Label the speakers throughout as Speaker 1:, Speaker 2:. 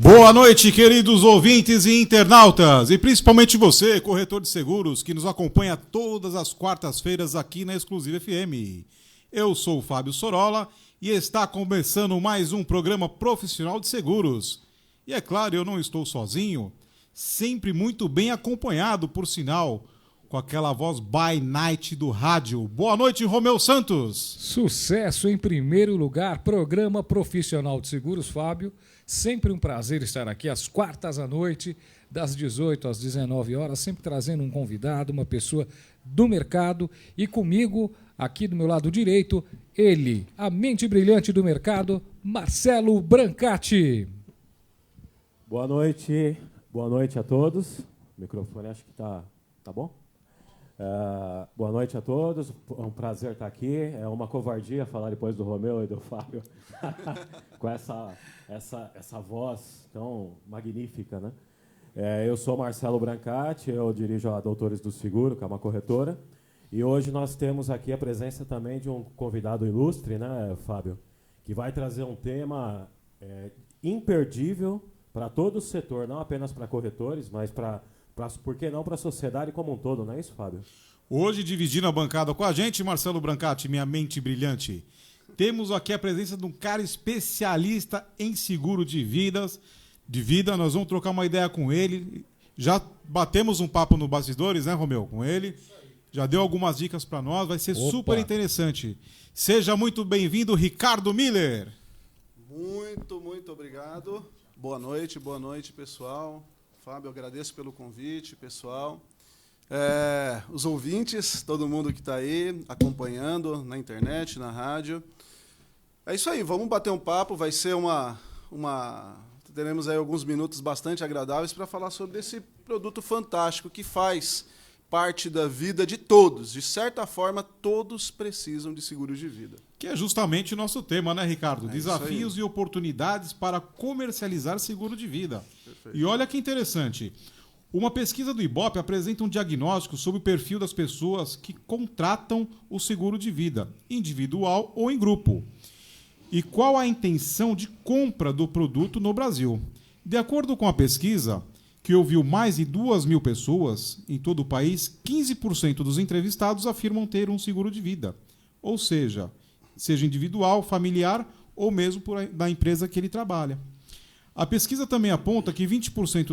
Speaker 1: Boa noite, queridos ouvintes e internautas, e principalmente você, corretor de seguros, que nos acompanha todas as quartas-feiras aqui na Exclusiva FM. Eu sou o Fábio Sorolla e está começando mais um programa profissional de seguros. E é claro, eu não estou sozinho, sempre muito bem acompanhado, por sinal, com aquela voz by night do rádio. Boa noite, Romeu Santos.
Speaker 2: Sucesso em primeiro lugar, programa profissional de seguros, Fábio. Sempre um prazer estar aqui às quartas à noite, das 18 às 19 horas, sempre trazendo um convidado, uma pessoa do mercado. E comigo, aqui do meu lado direito, ele, a mente brilhante do mercado, Marcelo Brancati.
Speaker 3: Boa noite a todos. O microfone acho que tá bom? Boa noite a todos, é um prazer estar aqui. É uma covardia falar depois do Romeu e do Fábio com essa voz tão magnífica, né? Eu sou Marcelo Brancati, eu dirijo a Doutores do Seguro, que é uma corretora, e hoje nós temos aqui a presença também de um convidado ilustre, né, Fábio, que vai trazer um tema imperdível para todo o setor, não apenas para corretores, mas por que não para a sociedade como um todo, não é isso, Fábio?
Speaker 1: Hoje, dividindo a bancada com a gente, Marcelo Brancati, minha mente brilhante, temos aqui a presença de um cara especialista em seguro de vida. Nós vamos trocar uma ideia com ele. Já batemos um papo no bastidores, né, Romeu, com ele. Já deu algumas dicas para nós, vai ser super interessante. Seja muito bem-vindo, Ricardo Miller.
Speaker 4: Muito obrigado. Boa noite, pessoal. Fábio, agradeço pelo convite, pessoal. Os ouvintes, todo mundo que está aí acompanhando na internet, na rádio. É isso aí, vamos bater um papo, vai ser teremos aí alguns minutos bastante agradáveis para falar sobre esse produto fantástico que faz parte da vida de todos. De certa forma, todos precisam de seguro de vida.
Speaker 1: Que é justamente o nosso tema, né, Ricardo? Desafios e oportunidades para comercializar seguro de vida. Perfeito. E olha que interessante. Uma pesquisa do Ibope apresenta um diagnóstico sobre o perfil das pessoas que contratam o seguro de vida, individual ou em grupo. E qual a intenção de compra do produto no Brasil. De acordo com a pesquisa, que ouviu mais de 2.000 pessoas em todo o país, 15% dos entrevistados afirmam ter um seguro de vida. Ou seja individual, familiar ou mesmo da empresa que ele trabalha. A pesquisa também aponta que 20%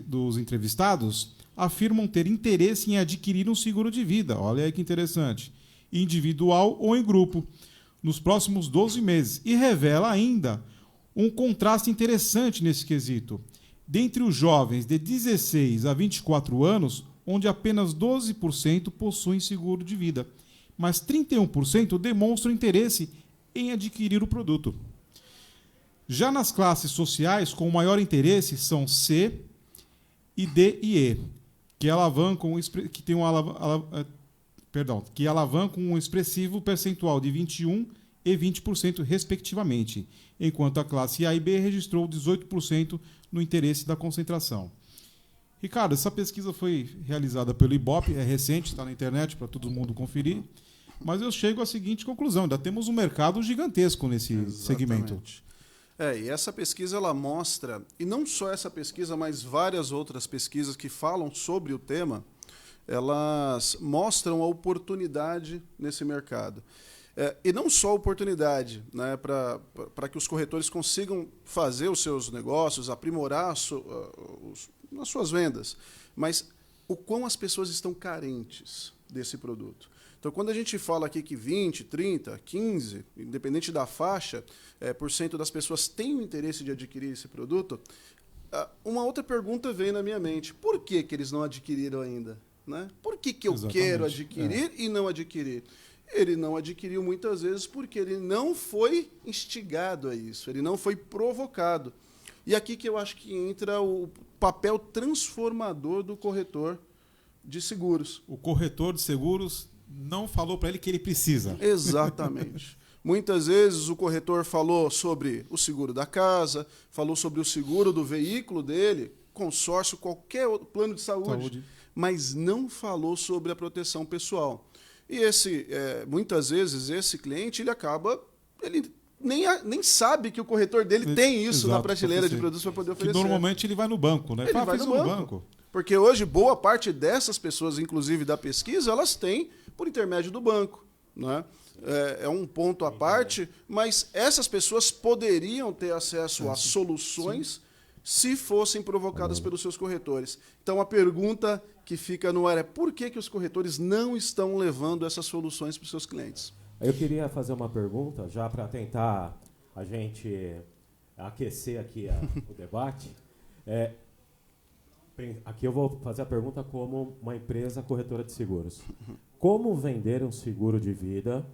Speaker 1: dos entrevistados afirmam ter interesse em adquirir um seguro de vida, olha aí que interessante, individual ou em grupo, nos próximos 12 meses. E revela ainda um contraste interessante nesse quesito. Dentre os jovens de 16 a 24 anos, onde apenas 12% possuem seguro de vida, mas 31% demonstram interesse em adquirir o produto. Já nas classes sociais, com maior interesse são C e D e E, que alavancam um expressivo percentual de 21% e 20%, respectivamente, enquanto a classe A e B registrou 18% no interesse da concentração. Ricardo, essa pesquisa foi realizada pelo Ibope, é recente, está na internet para todo mundo conferir, mas eu chego à seguinte conclusão: ainda temos um mercado gigantesco nesse segmento.
Speaker 4: E essa pesquisa ela mostra, e não só essa pesquisa, mas várias outras pesquisas que falam sobre o tema, elas mostram a oportunidade nesse mercado. E não só a oportunidade, né, para que os corretores consigam fazer os seus negócios, aprimorar as suas vendas, mas o quão as pessoas estão carentes desse produto. Então, quando a gente fala aqui que 20, 30, 15, independente da faixa, por cento das pessoas têm o interesse de adquirir esse produto, uma outra pergunta vem na minha mente. Por que eles não adquiriram ainda? Né? Por que eu quero adquirir e não adquirir? Ele não adquiriu muitas vezes porque ele não foi instigado a isso, ele não foi provocado. E aqui que eu acho que entra o papel transformador do corretor de seguros.
Speaker 1: O corretor de seguros não falou para ele que ele precisa.
Speaker 4: Exatamente. Muitas vezes o corretor falou sobre o seguro da casa, falou sobre o seguro do veículo dele, consórcio, qualquer outro plano de saúde, mas não falou sobre a proteção pessoal. E muitas vezes esse cliente ele nem sabe que o corretor dele tem isso na prateleira de produtos para poder oferecer.
Speaker 1: Que normalmente ele vai no banco, né?
Speaker 4: Ele vai no banco. Porque hoje boa parte dessas pessoas, inclusive da pesquisa, elas têm por intermédio do banco, né? É um ponto à parte, mas essas pessoas poderiam ter acesso a soluções se fossem provocadas pelos seus corretores. Então, a pergunta que fica no ar é por que os corretores não estão levando essas soluções para os seus clientes?
Speaker 3: Eu queria fazer uma pergunta, já para tentar a gente aquecer aqui o debate. Aqui eu vou fazer a pergunta como uma empresa corretora de seguros. Como vender um seguro de vida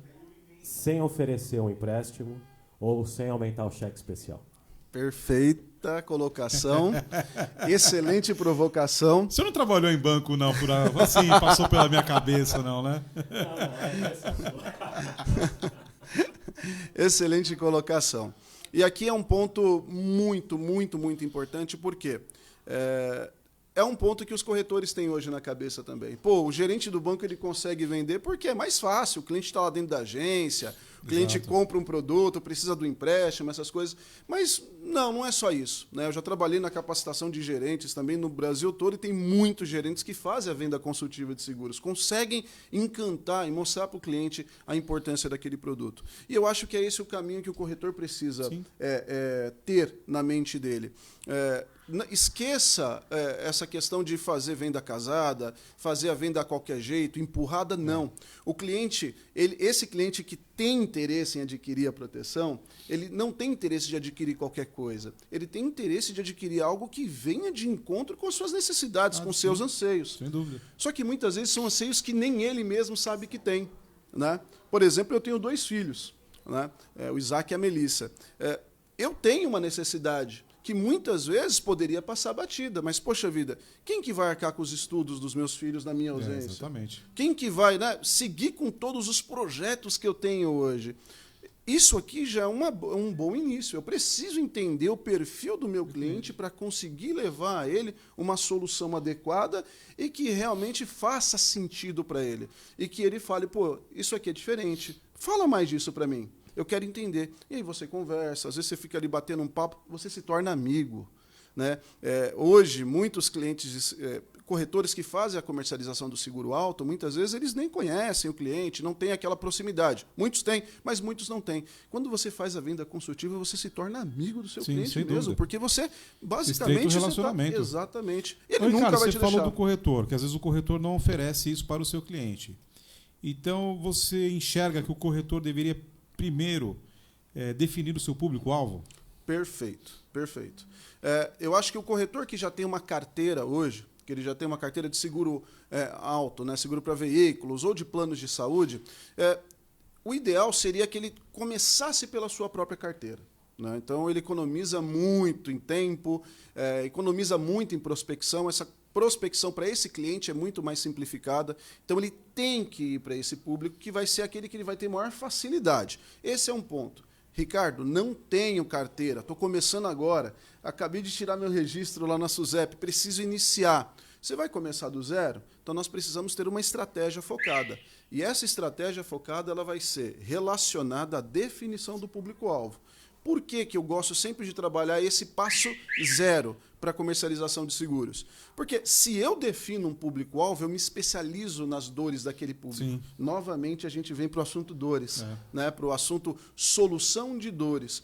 Speaker 3: sem oferecer um empréstimo ou sem aumentar o cheque especial?
Speaker 4: Perfeita colocação, excelente provocação.
Speaker 1: Você não trabalhou em banco, não, assim, passou pela minha cabeça, não, né?
Speaker 4: Excelente colocação. E aqui é um ponto muito, muito, muito importante, porque é um ponto que os corretores têm hoje na cabeça também. O gerente do banco ele consegue vender porque é mais fácil, o cliente está lá dentro da agência, o cliente compra um produto, precisa do empréstimo, essas coisas. Mas não é só isso, né? Eu já trabalhei na capacitação de gerentes também no Brasil todo e tem muitos gerentes que fazem a venda consultiva de seguros, conseguem encantar e mostrar para o cliente a importância daquele produto. E eu acho que é esse o caminho que o corretor precisa ter na mente dele. Esqueça essa questão de fazer venda casada, fazer a venda a qualquer jeito, empurrada, não. O cliente, esse cliente que tem interesse em adquirir a proteção, ele não tem interesse de adquirir qualquer coisa. Ele tem interesse de adquirir algo que venha de encontro com as suas necessidades, com seus anseios.
Speaker 1: Sem dúvida.
Speaker 4: Só que muitas vezes são anseios que nem ele mesmo sabe que tem, né? Por exemplo, eu tenho 2 filhos, né? O Isaac e a Melissa. Eu tenho uma necessidade que muitas vezes poderia passar batida, mas, poxa vida, quem que vai arcar com os estudos dos meus filhos na minha ausência?
Speaker 1: Exatamente.
Speaker 4: Quem que vai, né, seguir com todos os projetos que eu tenho hoje? Isso aqui já é um bom início. Eu preciso entender o perfil do meu cliente para conseguir levar a ele uma solução adequada e que realmente faça sentido para ele. E que ele fale, isso aqui é diferente. Fala mais disso para mim. Eu quero entender. E aí você conversa, às vezes você fica ali batendo um papo, você se torna amigo, né? Hoje, muitos clientes, corretores que fazem a comercialização do seguro alto, muitas vezes eles nem conhecem o cliente, não tem aquela proximidade. Muitos têm, mas muitos não têm. Quando você faz a venda consultiva, você se torna amigo do seu cliente mesmo,
Speaker 1: dúvida.
Speaker 4: Porque você, basicamente...
Speaker 1: relacionamento.
Speaker 4: Exatamente. Ele
Speaker 1: Ricardo,
Speaker 4: nunca vai
Speaker 1: você
Speaker 4: te
Speaker 1: falou
Speaker 4: deixar.
Speaker 1: do corretor, que às vezes o corretor não oferece isso para o seu cliente. Então, você enxerga que o corretor deveria primeiro definir o seu público-alvo?
Speaker 4: Perfeito. Eu acho que o corretor que já tem uma carteira hoje, que ele já tem uma carteira de seguro alto, né, seguro para veículos ou de planos de saúde, o ideal seria que ele começasse pela sua própria carteira, né? Então, ele economiza muito em tempo, economiza muito em prospecção. Essa prospecção para esse cliente é muito mais simplificada, então ele tem que ir para esse público que vai ser aquele que ele vai ter maior facilidade. Esse é um ponto. Ricardo, não tenho carteira, estou começando agora, acabei de tirar meu registro lá na SUSEP, preciso iniciar. Você vai começar do zero? Então nós precisamos ter uma estratégia focada. E essa estratégia focada ela vai ser relacionada à definição do público-alvo. Por que eu gosto sempre de trabalhar esse passo zero para a comercialização de seguros? Porque se eu defino um público-alvo, eu me especializo nas dores daquele público.
Speaker 1: Sim.
Speaker 4: Novamente, a gente vem para o assunto dores, né? Para o assunto solução de dores.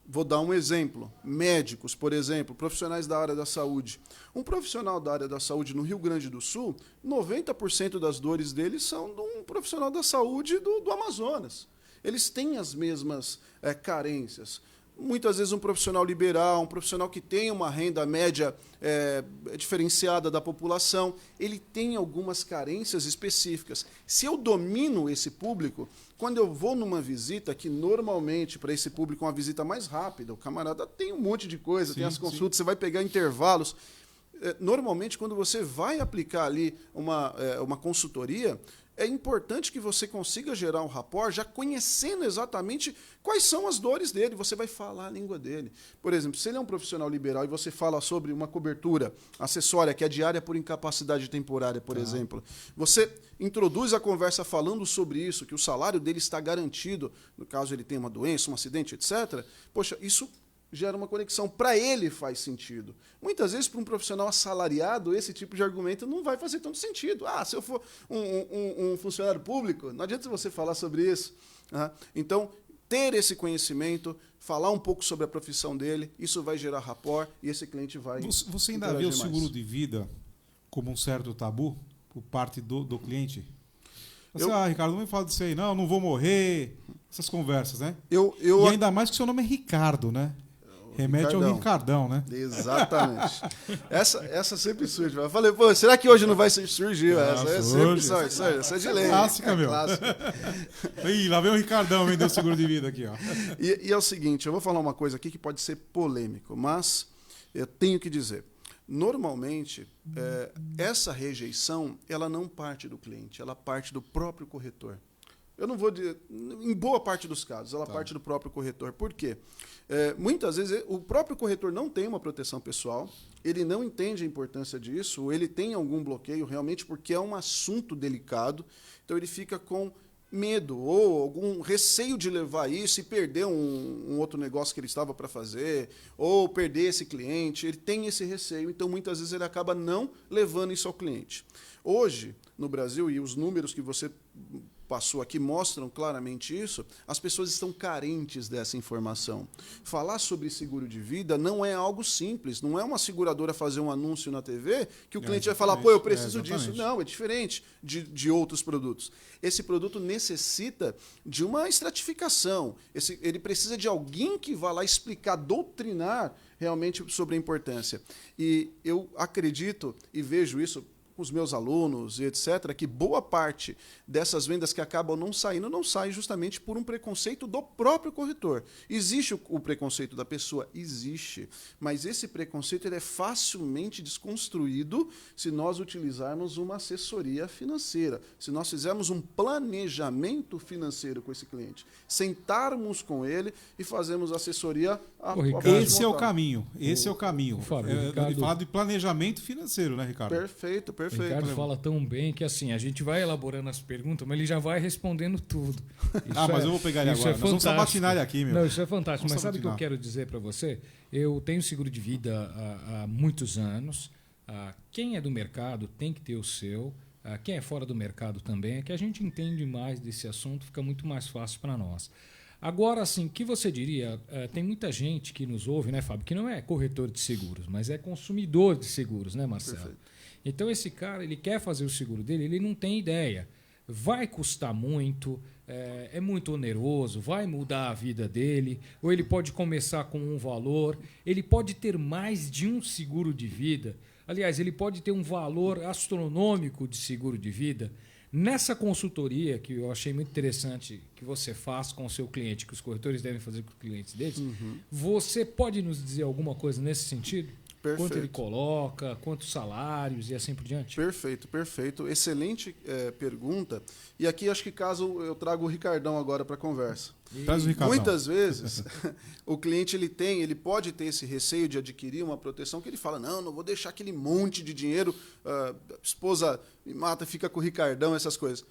Speaker 4: Vou dar um exemplo. Médicos, por exemplo, profissionais da área da saúde. Um profissional da área da saúde no Rio Grande do Sul, 90% das dores deles são de um profissional da saúde do Amazonas. Eles têm as mesmas carências. Muitas vezes um profissional liberal, um profissional que tem uma renda média diferenciada da população, ele tem algumas carências específicas. Se eu domino esse público, quando eu vou numa visita, que normalmente para esse público é uma visita mais rápida, o camarada tem um monte de coisa, tem as consultas, você vai pegar intervalos. Normalmente, quando você vai aplicar ali uma consultoria, é importante que você consiga gerar um rapport já conhecendo exatamente quais são as dores dele. Você vai falar a língua dele. Por exemplo, se ele é um profissional liberal e você fala sobre uma cobertura acessória, que é diária por incapacidade temporária, por exemplo, você introduz a conversa falando sobre isso, que o salário dele está garantido, no caso ele tem uma doença, um acidente, etc. Poxa, isso gera uma conexão. Para ele faz sentido. Muitas vezes, para um profissional assalariado, esse tipo de argumento não vai fazer tanto sentido. Se eu for um funcionário público, não adianta você falar sobre isso. Então, ter esse conhecimento, falar um pouco sobre a profissão dele, isso vai gerar rapport e esse cliente vai...
Speaker 1: Você ainda vê o seguro de vida como um certo tabu por parte do cliente? Ricardo, não me fala disso aí, não vou morrer, essas conversas, né? E ainda mais que o seu nome é Ricardo, né? Remete ao Ricardão, né?
Speaker 4: Exatamente. Essa sempre surge. Eu falei, será que hoje não vai surgir essa? Surge. Essa é de lei.
Speaker 1: Clássica, meu. Ih, lá vem o Ricardão, vendeu o seguro de vida aqui, ó.
Speaker 4: E é o seguinte, eu vou falar uma coisa aqui que pode ser polêmico, mas eu tenho que dizer. Normalmente, essa rejeição, ela não parte do cliente, ela parte do próprio corretor. Eu não vou dizer, em boa parte dos casos, ela parte do próprio corretor. Por quê? Muitas vezes o próprio corretor não tem uma proteção pessoal, ele não entende a importância disso, ou ele tem algum bloqueio realmente porque é um assunto delicado, então ele fica com medo ou algum receio de levar isso e perder um outro negócio que ele estava para fazer, ou perder esse cliente, ele tem esse receio, então muitas vezes ele acaba não levando isso ao cliente. Hoje, no Brasil, e os números que você passou aqui mostram claramente isso, as pessoas estão carentes dessa informação. Falar sobre seguro de vida não é algo simples, não é uma seguradora fazer um anúncio na TV que o cliente vai falar, eu preciso disso. Não, é diferente de outros produtos. Esse produto necessita de uma estratificação, ele precisa de alguém que vá lá explicar, doutrinar realmente sobre a importância. E eu acredito e vejo isso com os meus alunos e etc., que boa parte dessas vendas que acabam não sai justamente por um preconceito do próprio corretor. Existe o preconceito da pessoa? Existe. Mas esse preconceito ele é facilmente desconstruído se nós utilizarmos uma assessoria financeira, se nós fizermos um planejamento financeiro com esse cliente, sentarmos com ele e fazermos assessoria...
Speaker 1: Esse é o caminho. Esse é o caminho. Falar de planejamento financeiro, né, Ricardo?
Speaker 4: Perfeito.
Speaker 2: O Ricardo fala tão bem que assim, a gente vai elaborando as perguntas, mas ele já vai respondendo tudo.
Speaker 1: Mas eu vou pegar ele agora. Nós vamos sabatinar ele aqui, meu.
Speaker 2: Não, isso é fantástico. Mas sabe o que eu quero dizer para você? Eu tenho seguro de vida há muitos anos. Quem é do mercado tem que ter o seu. Quem é fora do mercado também. É que a gente entende mais desse assunto, fica muito mais fácil para nós. Agora, assim, o que você diria? Tem muita gente que nos ouve, né, Fábio, que não é corretor de seguros, mas é consumidor de seguros, né, Marcelo?
Speaker 4: Perfeito.
Speaker 2: Então, esse cara, ele quer fazer o seguro dele, ele não tem ideia. Vai custar muito, é muito oneroso, vai mudar a vida dele, ou ele pode começar com um valor, ele pode ter mais de um seguro de vida. Aliás, ele pode ter um valor astronômico de seguro de vida. Nessa consultoria, que eu achei muito interessante que você faz com o seu cliente, que os corretores devem fazer com os clientes deles, você pode nos dizer alguma coisa nesse sentido?
Speaker 4: Perfeito.
Speaker 2: Quanto ele coloca, quantos salários e assim por diante?
Speaker 4: Perfeito. Excelente pergunta. E aqui acho que caso eu trago o Ricardão agora para a conversa.
Speaker 1: Traz o Ricardão.
Speaker 4: Muitas vezes o cliente ele pode ter esse receio de adquirir uma proteção que ele fala, não vou deixar aquele monte de dinheiro, a esposa me mata, fica com o Ricardão, essas coisas.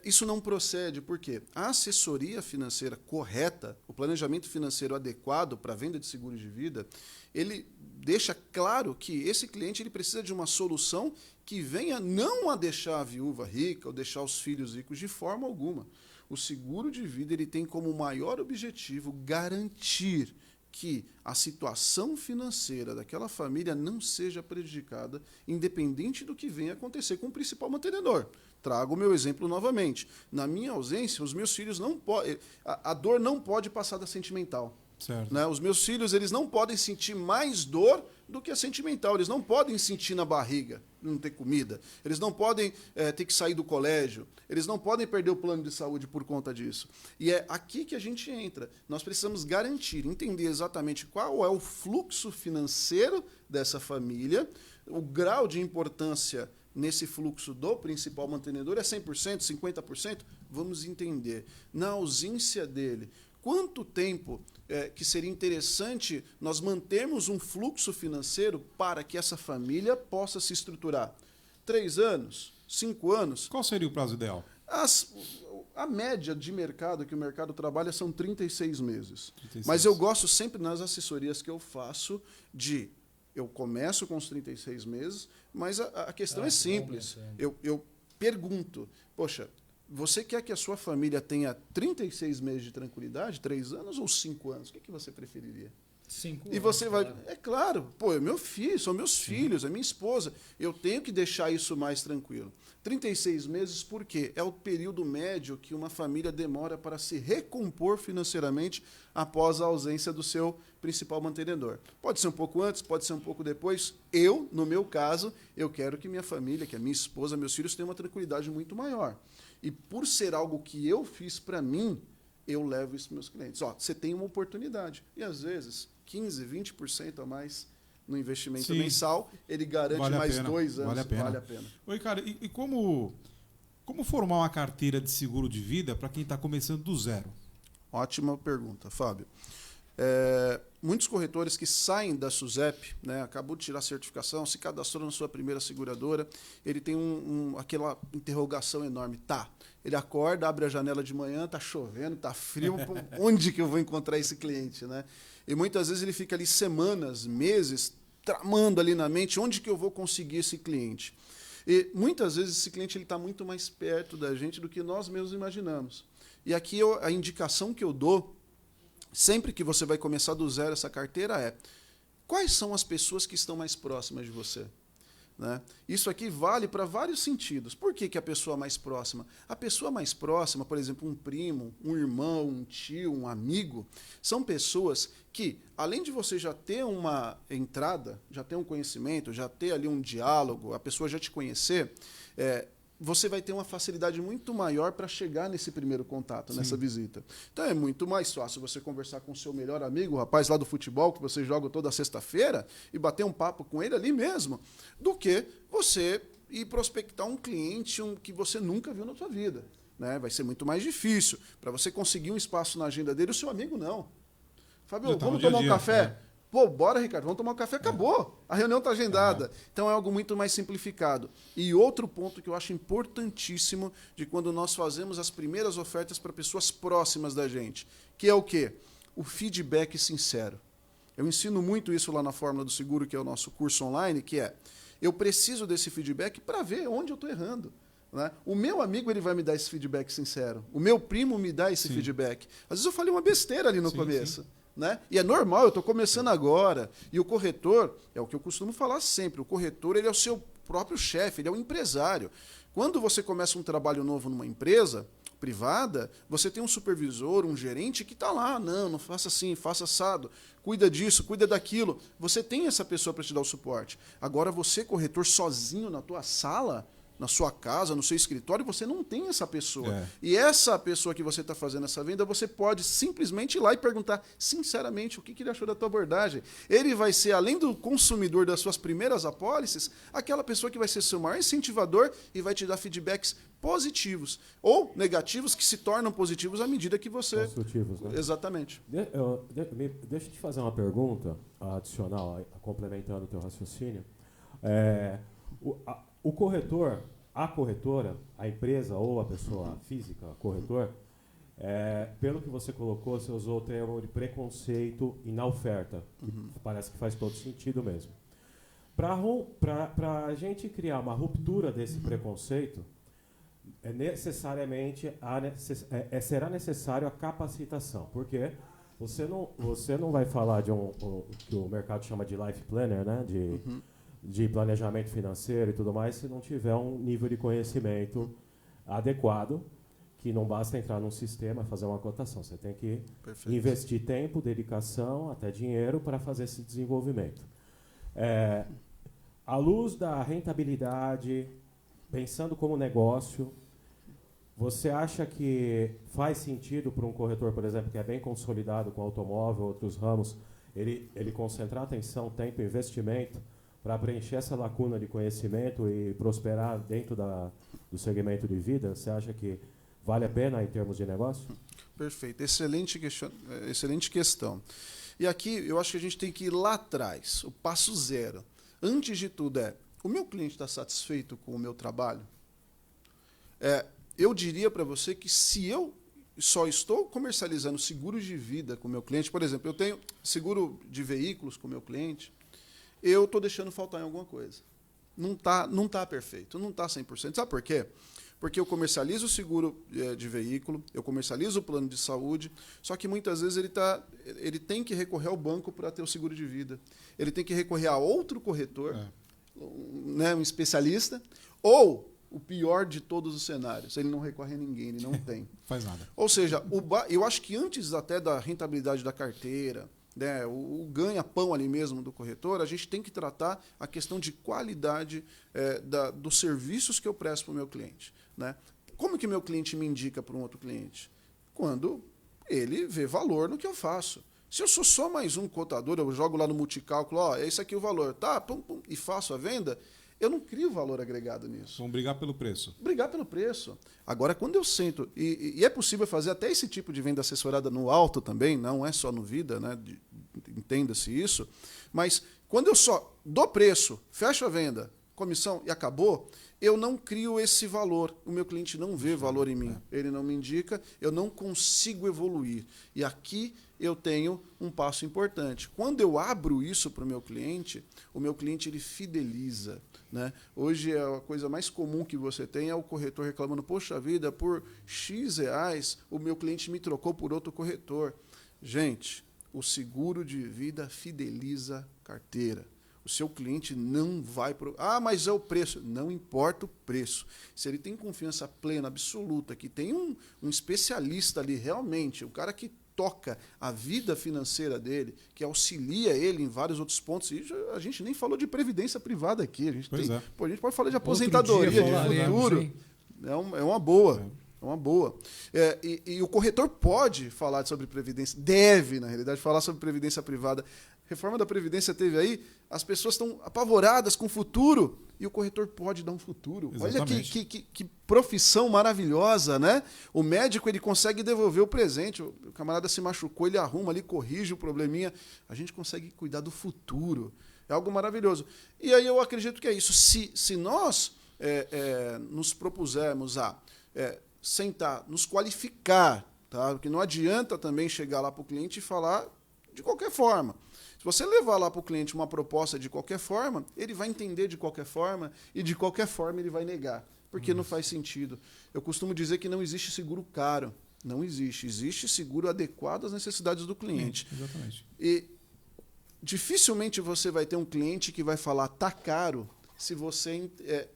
Speaker 4: Isso não procede, porque a assessoria financeira correta, o planejamento financeiro adequado para a venda de seguro de vida, ele deixa claro que esse cliente ele precisa de uma solução que venha não a deixar a viúva rica ou deixar os filhos ricos de forma alguma. O seguro de vida ele tem como maior objetivo garantir que a situação financeira daquela família não seja prejudicada, independente do que venha acontecer com o principal mantenedor. Trago o meu exemplo novamente. Na minha ausência, os meus filhos não podem... A dor não pode passar da sentimental.
Speaker 1: Certo.
Speaker 4: Né? Os meus filhos eles não podem sentir mais dor do que a sentimental. Eles não podem sentir na barriga, não ter comida. Eles não podem ter que sair do colégio. Eles não podem perder o plano de saúde por conta disso. E é aqui que a gente entra. Nós precisamos garantir, entender exatamente qual é o fluxo financeiro dessa família, o grau de importância nesse fluxo do principal mantenedor é 100%, 50%? Vamos entender. Na ausência dele, quanto tempo que seria interessante nós mantermos um fluxo financeiro para que essa família possa se estruturar? 3 anos? 5 anos?
Speaker 1: Qual seria o prazo ideal?
Speaker 4: A média de mercado que o mercado trabalha são 36 meses.
Speaker 1: 36.
Speaker 4: Mas eu gosto sempre nas assessorias que eu faço eu começo com os 36 meses, mas a questão é simples. Eu pergunto, poxa, você quer que a sua família tenha 36 meses de tranquilidade, 3 anos ou 5 anos? O que você preferiria?
Speaker 2: 5
Speaker 4: E você vai... É claro, é meu filho, são meus filhos, é minha esposa. Eu tenho que deixar isso mais tranquilo. 36 meses, por quê? É o período médio que uma família demora para se recompor financeiramente após a ausência do seu principal mantenedor. Pode ser um pouco antes, pode ser um pouco depois. No meu caso, eu quero que minha família, que a minha esposa, meus filhos tenham uma tranquilidade muito maior. E por ser algo que eu fiz para mim, eu levo isso para meus clientes. Você tem uma oportunidade. E, às vezes, 15%, 20% a mais no investimento mensal, ele garante mais 2 anos.
Speaker 1: Vale a pena. Oi, cara, e como formar uma carteira de seguro de vida para quem está começando do zero?
Speaker 4: Ótima pergunta, Fábio. Muitos corretores que saem da SUSEP, acabou de tirar a certificação, se cadastrou na sua primeira seguradora, ele tem aquela interrogação enorme. Ele acorda, abre a janela de manhã, está chovendo, está frio, onde que eu vou encontrar esse cliente? E muitas vezes ele fica ali semanas, meses, tramando ali na mente onde que eu vou conseguir esse cliente. E muitas vezes esse cliente está muito mais perto da gente do que nós mesmos imaginamos. E aqui a indicação que eu dou, sempre que você vai começar do zero essa carteira, quais são as pessoas que estão mais próximas de você? Isso aqui vale para vários sentidos. Por que a pessoa mais próxima? A pessoa mais próxima, por exemplo, um primo, um irmão, um tio, um amigo, são pessoas que, além de você já ter uma entrada, já ter um conhecimento, já ter ali um diálogo, a pessoa já te conhecer, você vai ter uma facilidade muito maior para chegar nesse primeiro contato, nessa visita. Então é muito mais fácil você conversar com o seu melhor amigo, o rapaz lá do futebol, que você joga toda sexta-feira, e bater um papo com ele ali mesmo, do que você ir prospectar um cliente que você nunca viu na sua vida. Vai ser muito mais difícil. Para você conseguir um espaço na agenda dele, o seu amigo não. Fábio, vamos tomar um café? Bora, Ricardo, vamos tomar um café, acabou. A reunião está agendada. Então é algo muito mais simplificado. E outro ponto que eu acho importantíssimo de quando nós fazemos as primeiras ofertas para pessoas próximas da gente, que é o quê? O feedback sincero. Eu ensino muito isso lá na Fórmula do Seguro, que é o nosso curso online, que eu preciso desse feedback para ver onde eu estou errando. O meu amigo ele vai me dar esse feedback sincero. O meu primo me dá esse feedback. Às vezes eu falei uma besteira ali no começo.
Speaker 1: Sim.
Speaker 4: E é normal, eu estou começando agora. E o corretor, é o que eu costumo falar sempre, o corretor ele é o seu próprio chefe, ele é o empresário. Quando você começa um trabalho novo numa empresa privada, você tem um supervisor, um gerente que está lá, não faça assim, faça assado, cuida disso, cuida daquilo. Você tem essa pessoa para te dar o suporte. Agora você, corretor, sozinho na tua sala, na sua casa, no seu escritório, você não tem essa pessoa. E essa pessoa que você está fazendo essa venda, você pode simplesmente ir lá e perguntar sinceramente o que ele achou da tua abordagem. Ele vai ser, além do consumidor das suas primeiras apólices, aquela pessoa que vai ser seu maior incentivador e vai te dar feedbacks positivos ou negativos que se tornam positivos à medida que você...
Speaker 3: Construtivos, né?
Speaker 4: Exatamente.
Speaker 3: Deixa eu te fazer uma pergunta adicional, complementando o teu raciocínio. O corretor, a corretora, a empresa ou a pessoa física, corretor, pelo que você colocou, você usou o termo de preconceito e na oferta. Parece que faz todo sentido mesmo. Para a gente criar uma ruptura desse preconceito, será necessário a capacitação. Porque você não vai falar de que o mercado chama de life planner, né? De planejamento financeiro e tudo mais, se não tiver um nível de conhecimento adequado, que não basta entrar num sistema e fazer uma cotação. Você tem que investir tempo, dedicação, até dinheiro para fazer esse desenvolvimento. À luz da rentabilidade, pensando como negócio, você acha que faz sentido para um corretor, por exemplo, que é bem consolidado com automóvel, outros ramos, ele concentrar atenção, tempo e investimento para preencher essa lacuna de conhecimento e prosperar dentro do segmento de vida, você acha que vale a pena em termos de negócio?
Speaker 4: Perfeito, excelente questão. E aqui eu acho que a gente tem que ir lá atrás, o passo zero. Antes de tudo o meu cliente está satisfeito com o meu trabalho? Eu diria para você que se eu só estou comercializando seguros de vida com o meu cliente, por exemplo, eu tenho seguro de veículos com o meu cliente, eu estou deixando faltar em alguma coisa. Não tá perfeito, não está 100%. Sabe por quê? Porque eu comercializo o seguro de veículo, eu comercializo o plano de saúde, só que muitas vezes ele tem que recorrer ao banco para ter o seguro de vida. Ele tem que recorrer a outro corretor, né, um especialista, ou, o pior de todos os cenários, ele não recorre a ninguém, ele não tem.
Speaker 1: Faz nada.
Speaker 4: Ou seja, eu acho que antes até da rentabilidade da carteira, né, o ganha-pão ali mesmo do corretor, a gente tem que tratar a questão de qualidade dos serviços que eu presto para o meu cliente. Né? Como que meu cliente me indica para um outro cliente? Quando ele vê valor no que eu faço. Se eu sou só mais um cotador, eu jogo lá no multicálculo, é esse aqui o valor, tá, pum, pum, e faço a venda, eu não crio valor agregado nisso.
Speaker 1: Vamos brigar pelo preço.
Speaker 4: Brigar pelo preço. Agora, quando eu sento, e é possível fazer até esse tipo de venda assessorada no alto também, não é só no vida, né? Entenda-se isso, mas quando eu só dou preço, fecho a venda, comissão e acabou, eu não crio esse valor. O meu cliente não vê valor em mim. Ele não me indica, eu não consigo evoluir. E aqui eu tenho um passo importante. Quando eu abro isso para o meu cliente ele fideliza. Né? Hoje a coisa mais comum que você tem é o corretor reclamando, poxa vida, por X reais o meu cliente me trocou por outro corretor. Gente, o seguro de vida fideliza carteira. O seu cliente não vai... mas é o preço. Não importa o preço. Se ele tem confiança plena, absoluta, que tem um especialista ali realmente, o cara que toca a vida financeira dele, que auxilia ele em vários outros pontos. E a gente nem falou de previdência privada aqui. A gente pode falar de aposentadoria, de futuro. É uma boa. É uma boa. E o corretor pode falar sobre previdência, deve, na realidade, falar sobre previdência privada. Reforma da Previdência teve aí, as pessoas estão apavoradas com o futuro, e o corretor pode dar um futuro.
Speaker 1: Exatamente.
Speaker 4: Olha que profissão maravilhosa, né? O médico ele consegue devolver o presente, o camarada se machucou, ele arruma ali, corrige o probleminha. A gente consegue cuidar do futuro. É algo maravilhoso. E aí eu acredito que é isso. Se nós nos propusermos a sentar, nos qualificar, tá? Porque não adianta também chegar lá para o cliente e falar de qualquer forma. Se você levar lá para o cliente uma proposta de qualquer forma, ele vai entender de qualquer forma e de qualquer forma ele vai negar, porque não faz sentido. Eu costumo dizer que não existe seguro caro. Não existe. Existe seguro adequado às necessidades do cliente.
Speaker 1: Sim, exatamente.
Speaker 4: E dificilmente você vai ter um cliente que vai falar tá caro se você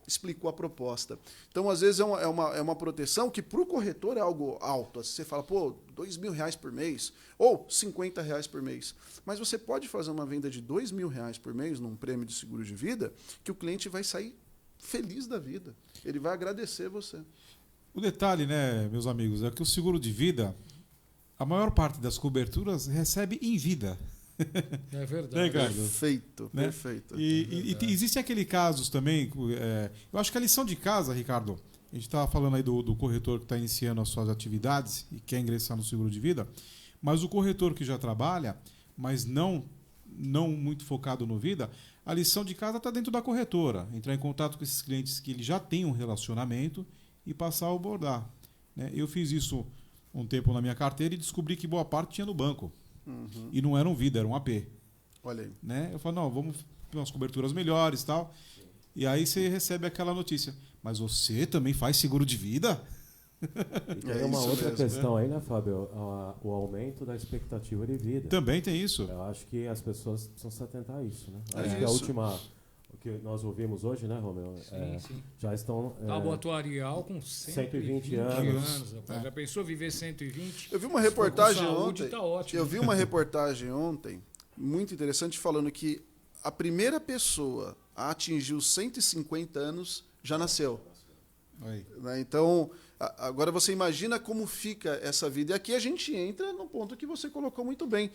Speaker 4: explicou a proposta. Então, às vezes, é uma proteção que para o corretor é algo alto. Você fala, pô, R$2.000 por mês ou R$50 por mês. Mas você pode fazer uma venda de R$2.000 por mês num prêmio de seguro de vida que o cliente vai sair feliz da vida. Ele vai agradecer você.
Speaker 1: O detalhe, né, meus amigos, é que o seguro de vida, a maior parte das coberturas recebe em vida.
Speaker 2: É verdade.
Speaker 1: Né, Ricardo?
Speaker 4: Perfeito,
Speaker 1: né?
Speaker 4: Perfeito.
Speaker 1: E existem aqueles casos também, eu acho que a lição de casa, Ricardo, a gente estava falando aí do corretor que está iniciando as suas atividades e quer ingressar no seguro de vida, mas o corretor que já trabalha, mas não muito focado no vida, a lição de casa está dentro da corretora, entrar em contato com esses clientes que ele já tem um relacionamento e passar a abordar. Né? Eu fiz isso um tempo na minha carteira e descobri que boa parte tinha no banco.
Speaker 4: Uhum.
Speaker 1: E não era um vida, era um AP.
Speaker 4: Olha aí.
Speaker 1: Né? Eu falo, não, vamos ter umas coberturas melhores e tal. E aí você recebe aquela notícia. Mas você também faz seguro de vida?
Speaker 3: E tem uma outra questão aí, né, Fábio? O aumento da expectativa de vida.
Speaker 1: Também tem isso.
Speaker 3: Eu acho que as pessoas precisam se atentar a isso, né?
Speaker 4: É
Speaker 3: Acho que
Speaker 4: isso.
Speaker 3: O que nós ouvimos hoje, né, Romeu?
Speaker 2: Sim.
Speaker 3: Já estão...
Speaker 2: Tábua atuarial com 120
Speaker 3: anos.
Speaker 2: Rapaz. Já pensou viver 120?
Speaker 4: Eu vi uma reportagem
Speaker 2: saúde,
Speaker 4: ontem.
Speaker 2: tá ótimo.
Speaker 4: Eu vi uma reportagem ontem, muito interessante, falando que a primeira pessoa a atingir os 150 anos já nasceu.
Speaker 1: Aí.
Speaker 4: Né? Então, agora você imagina como fica essa vida. E aqui a gente entra no ponto que você colocou muito bem.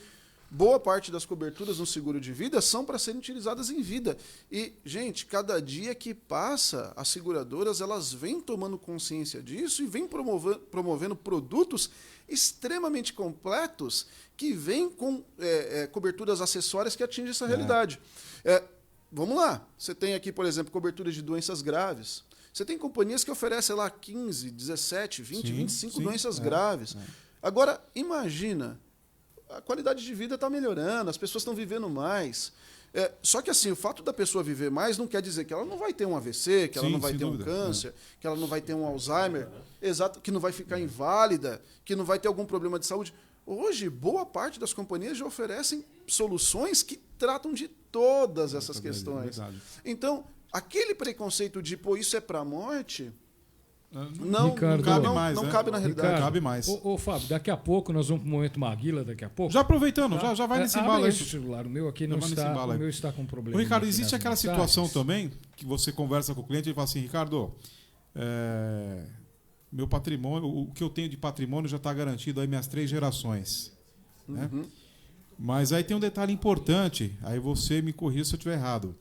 Speaker 4: boa parte das coberturas no seguro de vida são para serem utilizadas em vida. E, gente, cada dia que passa, as seguradoras elas vêm tomando consciência disso e vêm promovendo produtos extremamente completos que vêm com coberturas acessórias que atingem essa realidade. Vamos lá. Você tem aqui, por exemplo, coberturas de doenças graves. Você tem companhias que oferecem lá 15, 17, 20, 25 doenças graves. Agora, imagina, a qualidade de vida está melhorando, as pessoas estão vivendo mais. Só que assim, o fato da pessoa viver mais não quer dizer que ela não vai ter um AVC, que ela não vai ter um câncer, que ela não vai ter um Alzheimer, exato, que não vai ficar inválida, que não vai ter algum problema de saúde. Hoje, boa parte das companhias já oferecem soluções que tratam de todas essas questões. Então, aquele preconceito de, pô, isso é para a morte... Não cabe mais. Não cabe na realidade.
Speaker 2: Ricardo,
Speaker 1: não cabe mais.
Speaker 2: Ô, Fábio, daqui a pouco nós vamos para o momento Maguila, daqui a pouco.
Speaker 1: Já aproveitando, já vai nesse embalo aí.
Speaker 2: Esse celular, o meu aqui não está, o meu está com problema.
Speaker 1: Ô, Ricardo, existe aquela situação também que você conversa com o cliente e fala assim, Ricardo, meu patrimônio, o que eu tenho de patrimônio já está garantido aí minhas 3 gerações. Né? Mas aí tem um detalhe importante, aí você me corrija se eu estiver errado.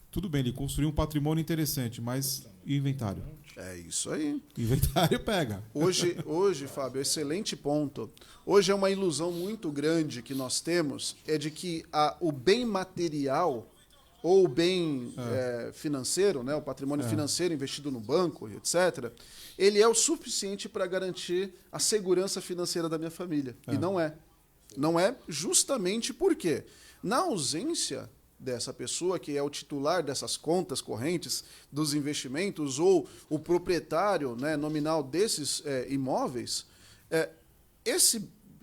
Speaker 1: Tudo bem, ele construiu um patrimônio interessante, mas e o inventário?
Speaker 4: É isso aí.
Speaker 1: O inventário pega.
Speaker 4: Hoje, Fábio, excelente ponto. Hoje é uma ilusão muito grande que nós temos, é de que o bem material ou o bem financeiro, né, o patrimônio financeiro investido no banco, etc., ele é o suficiente para garantir a segurança financeira da minha família. E não é. Não é justamente porque, na ausência dessa pessoa que é o titular dessas contas correntes dos investimentos ou o proprietário, né, nominal desses imóveis,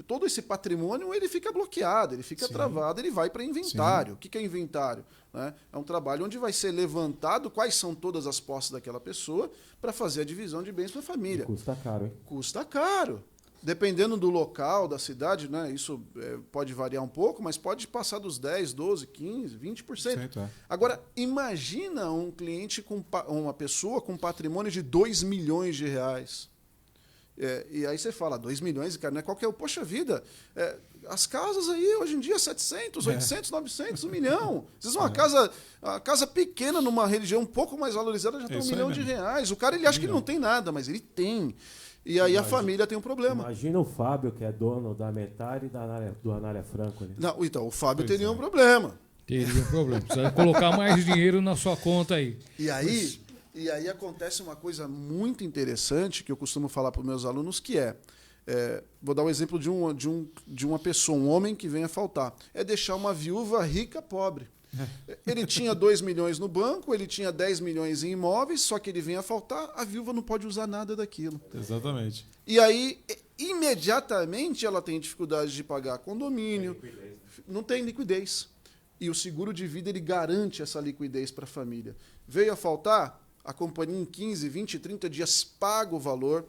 Speaker 4: todo esse patrimônio ele fica bloqueado, ele fica travado, ele vai para inventário. O que é inventário? Né? É um trabalho onde vai ser levantado quais são todas as posses daquela pessoa para fazer a divisão de bens para a família.
Speaker 3: E custa caro, hein?
Speaker 4: Custa caro. Dependendo do local, da cidade, né, isso pode variar um pouco, mas pode passar dos 10, 12, 15, 20%. Agora, imagina um cliente, uma pessoa com patrimônio de 2 milhões de reais. E aí você fala, 2 milhões, cara, não é qualquer... Poxa vida, as casas aí, hoje em dia, 700, 800, 900, 1 milhão. Às vezes uma casa pequena numa região um pouco mais valorizada já tem 1 milhão de reais. O cara, ele acha que ele não tem nada, mas ele tem. E aí a família tem um problema.
Speaker 3: Imagina o Fábio, que é dono da metade do Anália Franco. Ali.
Speaker 4: Não, então, o Fábio teria um problema.
Speaker 2: Teria um problema. Precisa colocar mais dinheiro na sua conta aí.
Speaker 4: E aí acontece uma coisa muito interessante que eu costumo falar para os meus alunos, que vou dar um exemplo de uma pessoa, um homem que venha a faltar. É deixar uma viúva rica pobre. Ele tinha 2 milhões no banco, ele tinha 10 milhões em imóveis, só que ele vem a faltar, a viúva não pode usar nada daquilo.
Speaker 1: Exatamente.
Speaker 4: E aí, imediatamente, ela tem dificuldade de pagar condomínio, não tem liquidez. E o seguro de vida, ele garante essa liquidez para a família. Veio a faltar, a companhia em 15, 20, 30 dias paga o valor,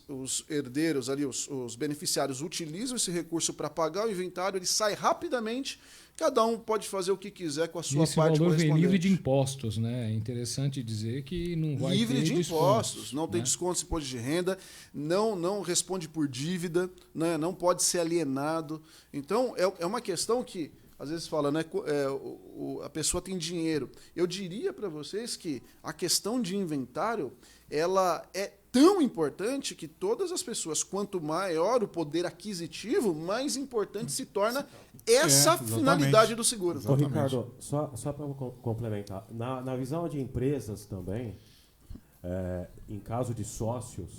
Speaker 4: os herdeiros, ali, os beneficiários utilizam esse recurso para pagar o inventário, ele sai rapidamente. Cada um pode fazer o que quiser com a sua parte correspondente.
Speaker 2: Esse valor vem livre de impostos, né? É interessante dizer que não vai
Speaker 4: livre
Speaker 2: ter
Speaker 4: de impostos, não tem
Speaker 2: né?
Speaker 4: desconto de imposto de renda, não responde por dívida, né? Não pode ser alienado. Então, é uma questão que, às vezes, fala, né? A pessoa tem dinheiro. Eu diria para vocês que a questão de inventário, ela é tão importante que todas as pessoas, quanto maior o poder aquisitivo, mais importante se torna essa finalidade do seguro.
Speaker 3: Ô, Ricardo, só para complementar, na visão de empresas também, em caso de sócios,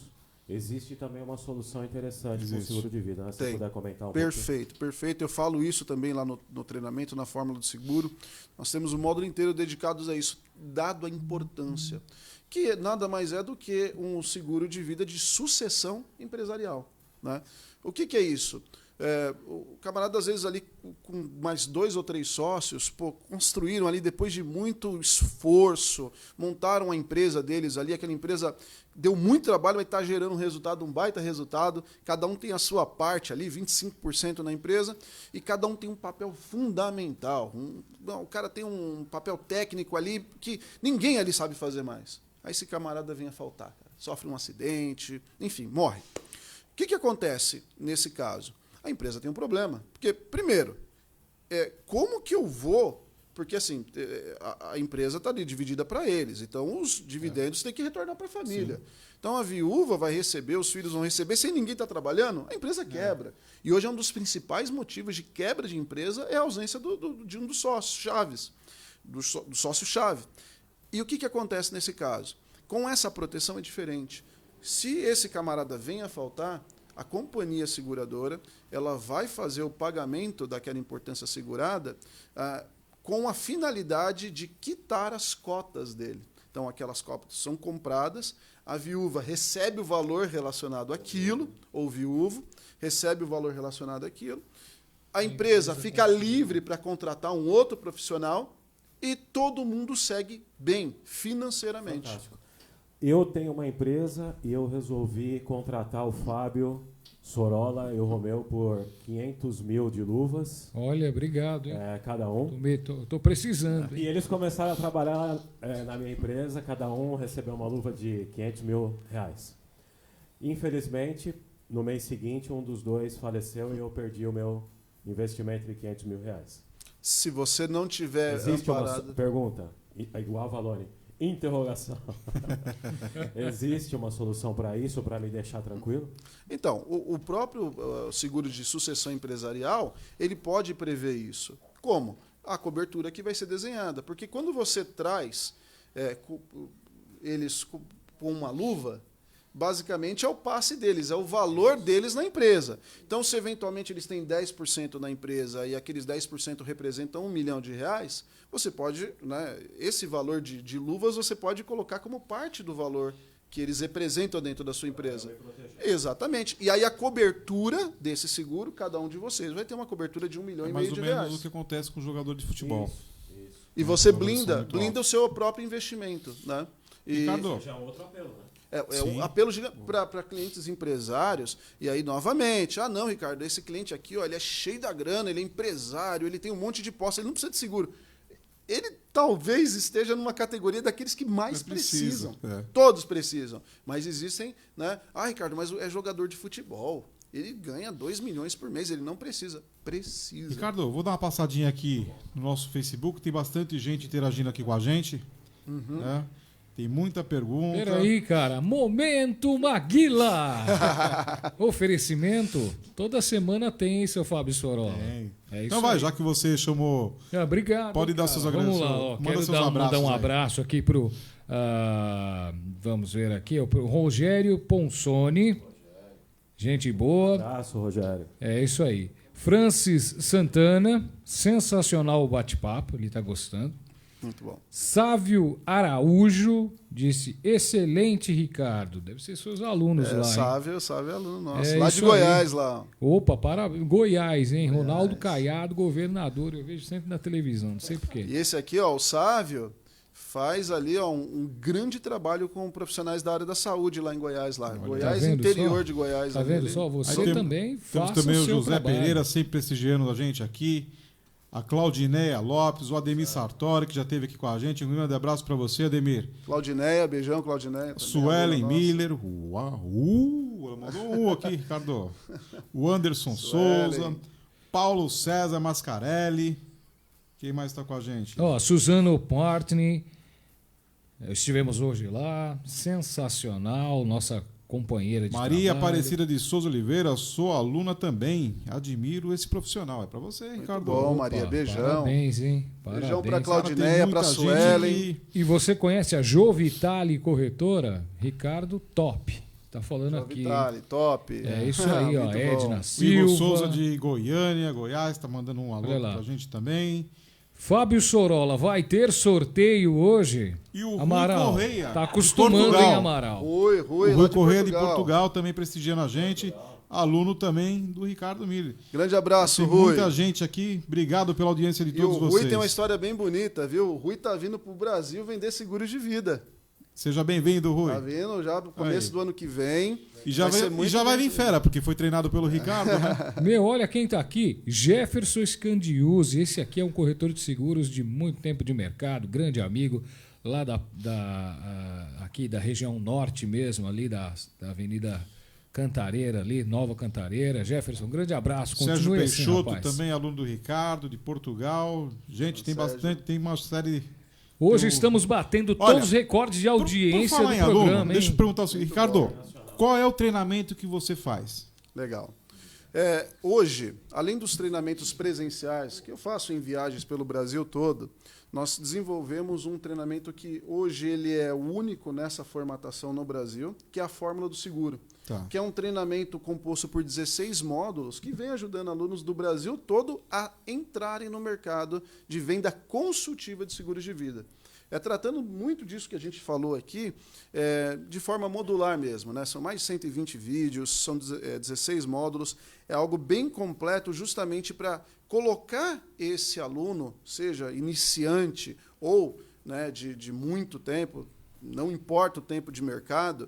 Speaker 3: existe também uma solução interessante com o seguro de vida, né? Se você puder comentar um
Speaker 4: pouquinho. Perfeito. Eu falo isso também lá no treinamento, na Fórmula do Seguro. Nós temos um módulo inteiro dedicado a isso, dado a importância, que nada mais é do que um seguro de vida de sucessão empresarial. Né? O que é isso? O camarada, às vezes, ali com mais 2 ou 3 sócios, construíram ali, depois de muito esforço, montaram a empresa deles ali, aquela empresa deu muito trabalho, mas está gerando um baita resultado, cada um tem a sua parte ali, 25% na empresa, e cada um tem um papel fundamental. O cara tem um papel técnico ali que ninguém ali sabe fazer mais. Aí esse camarada vem a faltar, cara. Sofre um acidente, enfim, morre. O que acontece nesse caso? a empresa tem um problema. Porque, primeiro, como que eu vou... Porque, assim, a empresa está ali dividida para eles. Então, os dividendos têm que retornar para a família. Sim. Então, a viúva vai receber, os filhos vão receber. Se ninguém está trabalhando, a empresa quebra. E hoje, um dos principais motivos de quebra de empresa é a ausência de um dos sócios chaves, do sócio-chave. E o que acontece nesse caso? Com essa proteção é diferente. Se esse camarada vem a faltar, a companhia seguradora ela vai fazer o pagamento daquela importância segurada com a finalidade de quitar as cotas dele. Então, aquelas cotas são compradas, a viúva recebe o valor relacionado àquilo, ou o viúvo recebe o valor relacionado àquilo, a empresa fica livre para contratar um outro profissional e todo mundo segue bem financeiramente.
Speaker 3: Fantástico. Eu tenho uma empresa e eu resolvi contratar o Fábio Sorola e o Romeu por 500 mil de luvas.
Speaker 2: Olha, obrigado.
Speaker 3: Cada um.
Speaker 2: Tô precisando.
Speaker 3: E eles começaram a trabalhar na minha empresa, cada um recebeu uma luva de 500 mil reais. Infelizmente, no mês seguinte, um dos dois faleceu e eu perdi o meu investimento de 500 mil reais.
Speaker 4: Se você não tiver
Speaker 3: Existe
Speaker 4: amparado...
Speaker 3: uma pergunta, igual a Valone. Interrogação. Existe uma solução para isso, para me deixar tranquilo?
Speaker 4: Então, o próprio seguro de sucessão empresarial, ele pode prever isso. Como? A cobertura que vai ser desenhada. Porque quando você traz eles com uma luva, basicamente é o passe deles, é o valor deles na empresa. Então, se eventualmente eles têm 10% na empresa e aqueles 10% representam R$1 milhão, você pode, né, esse valor de luvas você pode colocar como parte do valor que eles representam dentro da sua empresa. Exatamente. E aí a cobertura desse seguro, cada um de vocês vai ter uma cobertura de R$1,5 milhão de reais.
Speaker 1: Mais ou menos o que acontece com o jogador de futebol.
Speaker 4: Isso. E você blinda o seu próprio investimento. Né?
Speaker 1: Ricardo,
Speaker 3: já é um outro apelo, né?
Speaker 4: Um apelo para clientes empresários. E aí, novamente, não, Ricardo, esse cliente aqui, ele é cheio da grana, ele é empresário, ele tem um monte de posse, ele não precisa de seguro. Ele talvez esteja numa categoria daqueles que mais precisam. Todos precisam. Mas existem, né? Ricardo, mas é jogador de futebol. Ele ganha 2 milhões por mês, ele não precisa. Precisa.
Speaker 1: Ricardo, vou dar uma passadinha aqui no nosso Facebook, tem bastante gente interagindo aqui com a gente. Né? Tem muita pergunta.
Speaker 2: Peraí, cara. Momento Maguila! Oferecimento. Toda semana tem, seu Fábio Sorola.
Speaker 1: Tem. Então vai, já que você chamou...
Speaker 2: Obrigado.
Speaker 1: Pode dar seus agradecimentos.
Speaker 2: Vamos lá. Quero mandar um abraço aqui pro... vamos ver aqui. O Rogério Ponsoni. Gente boa.
Speaker 3: Abraço, Rogério.
Speaker 2: É isso aí. Francis Santana. Sensacional o bate-papo. Ele está gostando.
Speaker 4: Muito bom.
Speaker 2: Sávio Araújo disse: excelente, Ricardo. Deve ser seus alunos lá.
Speaker 4: Sávio é aluno nosso. Lá de Goiás, lá.
Speaker 2: Opa, Goiás, hein? Goiás. Ronaldo Caiado, governador. Eu vejo sempre na televisão, não sei porquê.
Speaker 4: E esse aqui, o Sávio, faz ali um grande trabalho com profissionais da área da saúde lá em Goiás. Lá. Goiás, interior de Goiás.
Speaker 2: Tá vendo só? Você também faz.
Speaker 1: Temos também o José
Speaker 2: trabalho.
Speaker 1: Pereira, sempre prestigiando a gente aqui. A Claudineia Lopes, o Ademir Sartori, que já esteve aqui com a gente. Um grande abraço para você, Ademir.
Speaker 4: Claudineia, beijão, Claudineia.
Speaker 1: Suelen Miller. Mandou aqui, Ricardo. O Anderson Souza. Paulo César Mascarelli. Quem mais está com a gente?
Speaker 2: Suzano Partney. Estivemos hoje lá. Sensacional. Nossa companheira de
Speaker 1: Maria
Speaker 2: trabalho.
Speaker 1: Aparecida de Souza Oliveira, sou aluna também. Admiro esse profissional. É para você, Ricardo.
Speaker 4: Muito bom, Maria. Beijão.
Speaker 2: Parabéns, hein?
Speaker 4: Beijão para Claudineia, para Suelen.
Speaker 2: E você conhece a Jovitali Corretora? Ricardo, top. Tá falando aqui.
Speaker 4: Jovitali, top.
Speaker 2: É isso aí, ó. Edna Silva.
Speaker 1: Igor Souza de Goiânia, Goiás, tá mandando um alô pra gente também.
Speaker 2: Fábio Sorola, vai ter sorteio hoje?
Speaker 1: E o
Speaker 2: Amaral,
Speaker 1: Rui Correia.
Speaker 2: Tá acostumando, hein, Amaral?
Speaker 4: Rui
Speaker 1: o Rui Correia de Portugal também prestigiando a gente. Aluno também do Ricardo Miller.
Speaker 4: Grande abraço,
Speaker 1: tem
Speaker 4: Rui.
Speaker 1: Muita gente aqui. Obrigado pela audiência de todos vocês.
Speaker 4: O Rui tem uma história bem bonita, viu? O Rui tá vindo pro Brasil vender seguros de vida.
Speaker 1: Seja bem-vindo, Rui.
Speaker 4: Tá vindo já no começo do ano que vem.
Speaker 1: E já vai vir fera, porque foi treinado pelo Ricardo, né?
Speaker 2: Olha quem tá aqui. Jefferson Scandiuzzi. Esse aqui é um corretor de seguros de muito tempo de mercado, grande amigo, lá aqui da região norte mesmo, ali da Avenida Cantareira ali, Nova Cantareira. Jefferson, um grande abraço.
Speaker 1: Sérgio
Speaker 2: Continue
Speaker 1: Peixoto,
Speaker 2: assim,
Speaker 1: também aluno do Ricardo, de Portugal. Gente, tem bastante, tem uma série...
Speaker 2: Hoje estamos batendo todos os recordes de audiência
Speaker 1: por falar
Speaker 2: do
Speaker 1: em
Speaker 2: programa.
Speaker 1: aluno, deixa eu perguntar o seguinte, Ricardo, qual é o treinamento que você faz?
Speaker 4: Legal. Hoje, além dos treinamentos presenciais, que eu faço em viagens pelo Brasil todo, nós desenvolvemos um treinamento que hoje ele é o único nessa formatação no Brasil, que é a Fórmula do Seguro.
Speaker 1: Tá.
Speaker 4: Que é um treinamento composto por 16 módulos que vem ajudando alunos do Brasil todo a entrarem no mercado de venda consultiva de seguros de vida. Tratando muito disso que a gente falou aqui, de forma modular mesmo, né? São mais de 120 vídeos, são 16 módulos, é algo bem completo justamente para colocar esse aluno, seja iniciante ou, né, de muito tempo, não importa o tempo de mercado,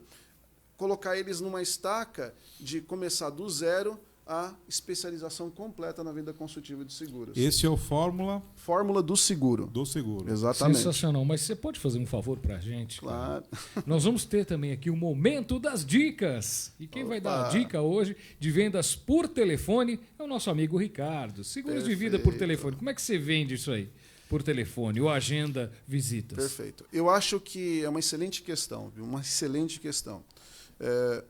Speaker 4: colocar eles numa estaca de começar do zero a especialização completa na venda consultiva de seguros.
Speaker 1: Esse é o Fórmula
Speaker 4: do Seguro.
Speaker 1: Do Seguro.
Speaker 4: Exatamente.
Speaker 2: Sensacional. Mas você pode fazer um favor para a gente?
Speaker 4: Claro.
Speaker 2: Nós vamos ter também aqui o Momento das Dicas. E quem vai dar a dica hoje de vendas por telefone é o nosso amigo Ricardo. Seguros de vida por telefone. Como é que você vende isso aí? Por telefone ou agenda visitas?
Speaker 4: Perfeito. Eu acho que é uma excelente questão, viu? Uma excelente questão.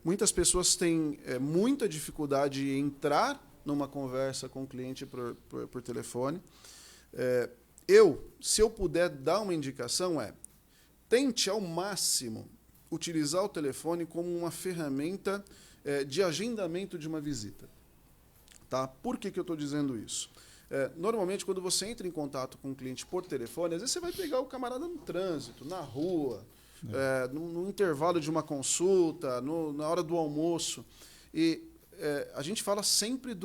Speaker 4: Muitas pessoas têm muita dificuldade em entrar numa conversa com o cliente por telefone. Se eu puder dar uma indicação, tente ao máximo utilizar o telefone como uma ferramenta de agendamento de uma visita. Tá? Por que eu estou dizendo isso? Normalmente, quando você entra em contato com um cliente por telefone, às vezes você vai pegar o camarada no trânsito, na rua, no intervalo de uma consulta, na hora do almoço. E a gente fala sempre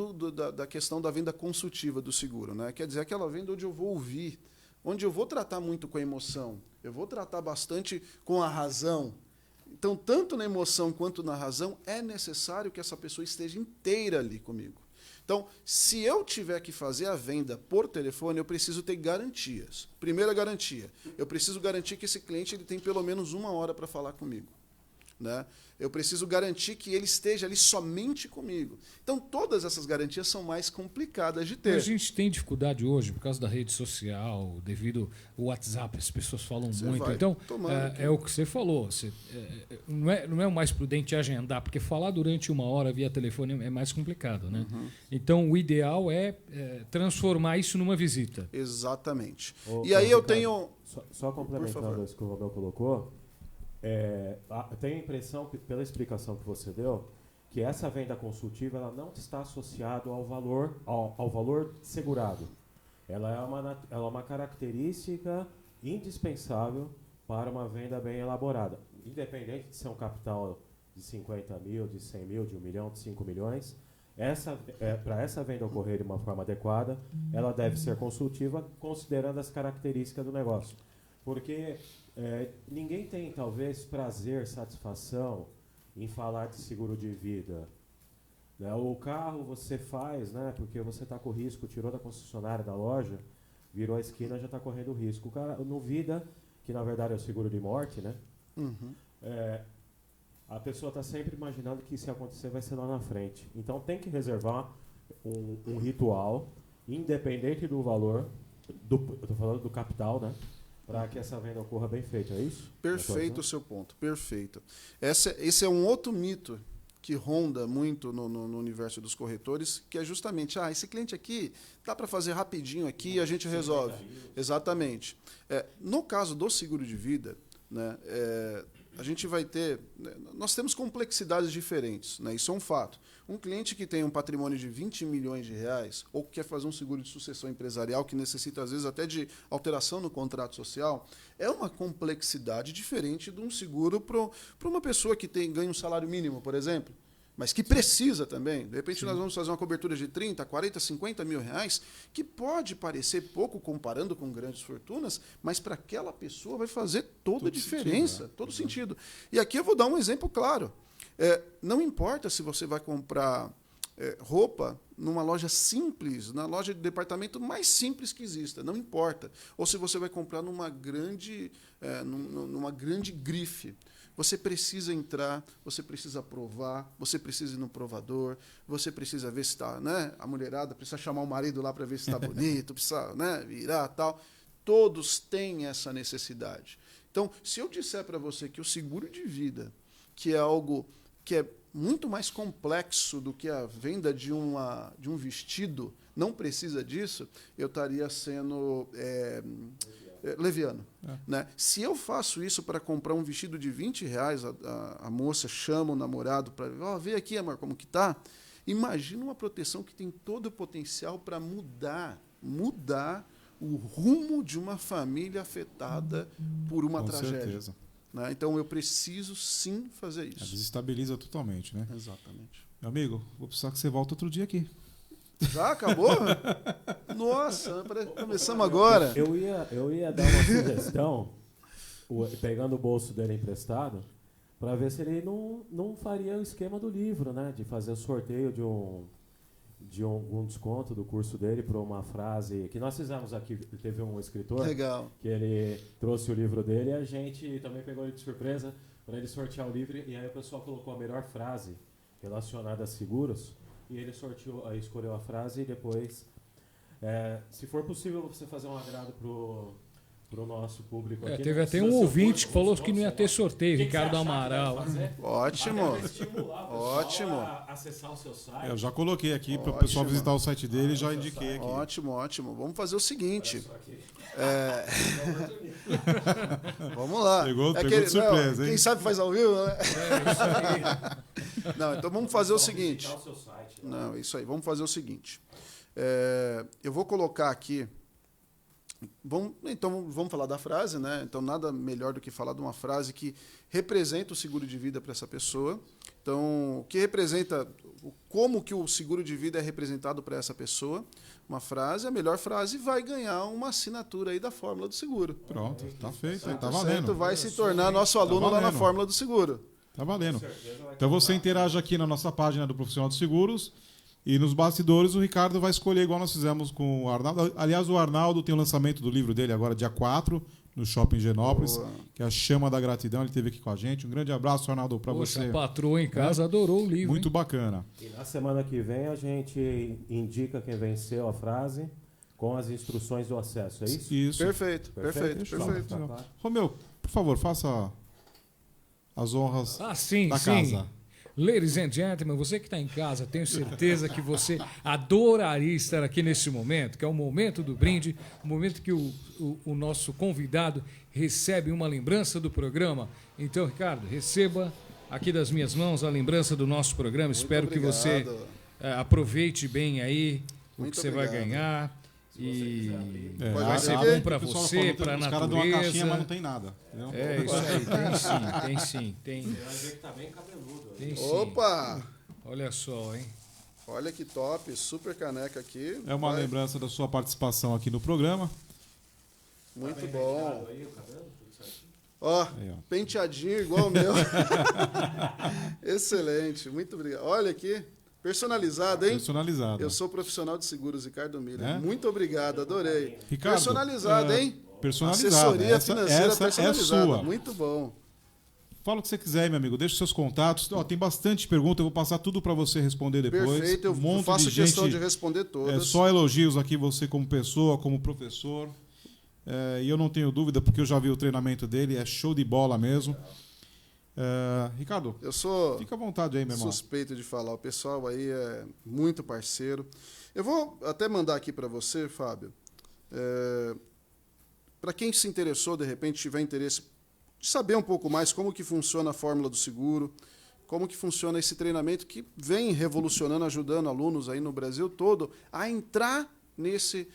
Speaker 4: da questão da venda consultiva do seguro, né? Quer dizer, aquela venda onde eu vou ouvir, onde eu vou tratar muito com a emoção, eu vou tratar bastante com a razão. Então, tanto na emoção quanto na razão, é necessário que essa pessoa esteja inteira ali comigo. Então, se eu tiver que fazer a venda por telefone, eu preciso ter garantias. Primeira garantia, eu preciso garantir que esse cliente ele tem pelo menos 1 hora para falar comigo. Né? Eu preciso garantir que ele esteja ali somente comigo. Então, todas essas garantias são mais complicadas de ter.
Speaker 2: A gente tem dificuldade hoje por causa da rede social, devido ao WhatsApp, as pessoas falam muito. Então, é o que você falou. Não é o mais prudente agendar, porque falar durante 1 hora via telefone é mais complicado. Né? Uhum. Então, o ideal é transformar isso numa visita.
Speaker 4: Exatamente. E aí eu tenho...
Speaker 3: Só complementando isso que o Romeu colocou, tenho a impressão, pela explicação que você deu, que essa venda consultiva ela não está associada ao valor segurado. Ela é uma característica indispensável para uma venda bem elaborada. Independente de ser um capital de 50 mil, de 100 mil, de 1 milhão, de 5 milhões, para essa venda ocorrer de uma forma adequada, ela deve ser consultiva, considerando as características do negócio. Porque ninguém tem, talvez, prazer, satisfação em falar de seguro de vida. Né? O carro você faz, né, porque você está com risco, tirou da concessionária da loja, virou a esquina, já está correndo risco. O cara, no vida, que na verdade é o seguro de morte, né? Uhum. A pessoa está sempre imaginando que se acontecer vai ser lá na frente. Então tem que reservar um ritual, independente do valor, estou falando do capital, né? Para que essa venda ocorra bem feita, é isso?
Speaker 4: Perfeito o seu ponto, perfeito. Esse é um outro mito que ronda muito no universo dos corretores, que é justamente, esse cliente aqui dá para fazer rapidinho aqui e a gente resolve. Exatamente. No caso do seguro de vida, né, a gente vai ter... Nós temos complexidades diferentes, né, isso é um fato. Um cliente que tem um patrimônio de 20 milhões de reais ou que quer fazer um seguro de sucessão empresarial que necessita, às vezes, até de alteração no contrato social, é uma complexidade diferente de um seguro para uma pessoa que ganha um salário mínimo, por exemplo, mas que precisa também. De repente, nós vamos fazer uma cobertura de 30, 40, 50 mil reais, que pode parecer pouco comparando com grandes fortunas, mas para aquela pessoa vai fazer toda a diferença, sentido, né? Todo sentido. E aqui eu vou dar um exemplo claro. Não importa se você vai comprar roupa numa loja simples, na loja de departamento mais simples que exista, não importa. Ou se você vai comprar numa grande grife. Você precisa entrar, você precisa provar, você precisa ir no provador, você precisa ver se está, né? A mulherada precisa chamar o marido lá para ver se está bonito, precisa, né, virar tal. Todos têm essa necessidade. Então, se eu disser para você que o seguro de vida, que é algo que é muito mais complexo do que a venda de um vestido, não precisa disso, eu estaria sendo leviano. Né? Se eu faço isso para comprar um vestido de R$20, a moça chama o namorado para vê aqui, amor, como que tá? Imagina uma proteção que tem todo o potencial para mudar o rumo de uma família afetada por uma tragédia.
Speaker 1: Certeza.
Speaker 4: Né? Então eu preciso sim fazer isso.
Speaker 1: Desestabiliza totalmente, né?
Speaker 4: Exatamente.
Speaker 1: Meu amigo, vou precisar que você volte outro dia aqui.
Speaker 4: Já acabou? Nossa, começamos agora.
Speaker 3: Eu ia dar uma sugestão, pegando o bolso dele emprestado, para ver se ele não faria o esquema do livro, né? De fazer o sorteio de um desconto do curso dele por uma frase que nós fizemos aqui. Teve um escritor
Speaker 4: Legal.
Speaker 3: Que ele trouxe o livro dele e a gente também pegou ele de surpresa para ele sortear o livro. E aí o pessoal colocou a melhor frase relacionada a seguros. E ele escolheu a frase e depois, se for possível, você fazer um agrado pro nosso público aqui.
Speaker 2: Teve até um ouvinte que falou que não ia ter sorteio, Ricardo Amaral.
Speaker 4: Ótimo. Ótimo.
Speaker 3: A acessar o seu site.
Speaker 1: Eu já coloquei aqui para o pessoal visitar o site dele e já indiquei aqui.
Speaker 4: Ótimo. Vamos fazer o seguinte. Vamos lá.
Speaker 1: Pegou de surpresa, hein?
Speaker 4: Quem sabe faz ao vivo, né?
Speaker 3: Isso aí.
Speaker 4: Não, então vamos fazer o seguinte. Não, isso aí. Vamos fazer o seguinte. Eu vou colocar aqui. Então vamos falar da frase, né? Então nada melhor do que falar de uma frase que representa o seguro de vida para essa pessoa. Então, o que representa, como que o seguro de vida é representado para essa pessoa? Uma frase, a melhor frase vai ganhar uma assinatura aí da Fórmula do Seguro.
Speaker 1: Pronto, tá feito, tá
Speaker 4: 100%
Speaker 1: valendo.
Speaker 4: vai se tornar nosso aluno lá na Fórmula do Seguro.
Speaker 1: Tá valendo. Então você interage aqui na nossa página do Profissional de Seguros e nos bastidores o Ricardo vai escolher igual nós fizemos com o Arnaldo. Aliás, o Arnaldo tem o lançamento do livro dele agora, dia 4, no Shopping Genópolis, que é a Chama da Gratidão. Ele esteve aqui com a gente. Um grande abraço, Arnaldo, para você.
Speaker 2: A patroa em casa adorou o livro.
Speaker 1: Muito bacana.
Speaker 3: E na semana que vem a gente indica quem venceu a frase com as instruções do acesso, é isso?
Speaker 1: Isso.
Speaker 4: Perfeito.
Speaker 1: Tá. Romeu, por favor, faça as honras da casa.
Speaker 2: Ladies and gentlemen, você que está em casa, tenho certeza que você adoraria estar aqui nesse momento, que é o momento do brinde, o momento que o nosso convidado recebe uma lembrança do programa. Então, Ricardo, receba aqui das minhas mãos a lembrança do nosso programa.
Speaker 4: Muito
Speaker 2: Espero
Speaker 4: obrigado.
Speaker 2: Que você aproveite bem aí
Speaker 4: Muito
Speaker 2: que você
Speaker 4: obrigado.
Speaker 2: vai ganhar. E
Speaker 4: vai
Speaker 2: ser bom para você, para a natureza.
Speaker 1: Os caras dão uma caixinha, mas não tem nada. Entendeu?
Speaker 2: É isso aí, tem sim.
Speaker 3: Você vai ver que tá bem cabeludo.
Speaker 2: Tem sim.
Speaker 4: Opa!
Speaker 2: Olha só, hein?
Speaker 4: Olha que top, super caneca aqui.
Speaker 1: É uma
Speaker 4: Vai.
Speaker 1: lembrança da sua participação aqui no programa.
Speaker 4: Muito bom.
Speaker 3: Aí, o cabelo, tudo certinho.
Speaker 4: Ó,
Speaker 1: Aí, ó.
Speaker 4: penteadinho igual o meu. Excelente, muito obrigado. Olha aqui, personalizado, hein?
Speaker 1: Personalizado.
Speaker 4: Eu sou profissional de seguros, Ricardo Miller.
Speaker 1: É?
Speaker 4: Muito obrigado, adorei.
Speaker 1: Ricardo,
Speaker 4: personalizado, hein?
Speaker 1: Personalizado.
Speaker 4: Assessoria financeira
Speaker 1: essa
Speaker 4: personalizada.
Speaker 1: é sua.
Speaker 4: Muito bom.
Speaker 1: Fala o que você quiser, aí, meu amigo. Deixa os seus contatos. Ó, tem bastante pergunta. Eu vou passar tudo para você responder depois.
Speaker 4: Perfeito, eu
Speaker 1: Um monte
Speaker 4: faço
Speaker 1: de
Speaker 4: questão
Speaker 1: gente,
Speaker 4: de responder todas.
Speaker 1: só elogios aqui, você como pessoa, como professor. E eu não tenho dúvida, porque eu já vi o treinamento dele. É show de bola mesmo. Ricardo,
Speaker 4: Eu sou
Speaker 1: fica à vontade aí, meu irmão.
Speaker 4: suspeito de falar. O pessoal aí é muito parceiro. Eu vou até mandar aqui para você, Fábio. Para quem se interessou, de repente, tiver interesse de saber um pouco mais como que funciona a Fórmula do Seguro, como que funciona esse treinamento que vem revolucionando, ajudando alunos aí no Brasil todo a entrar nesse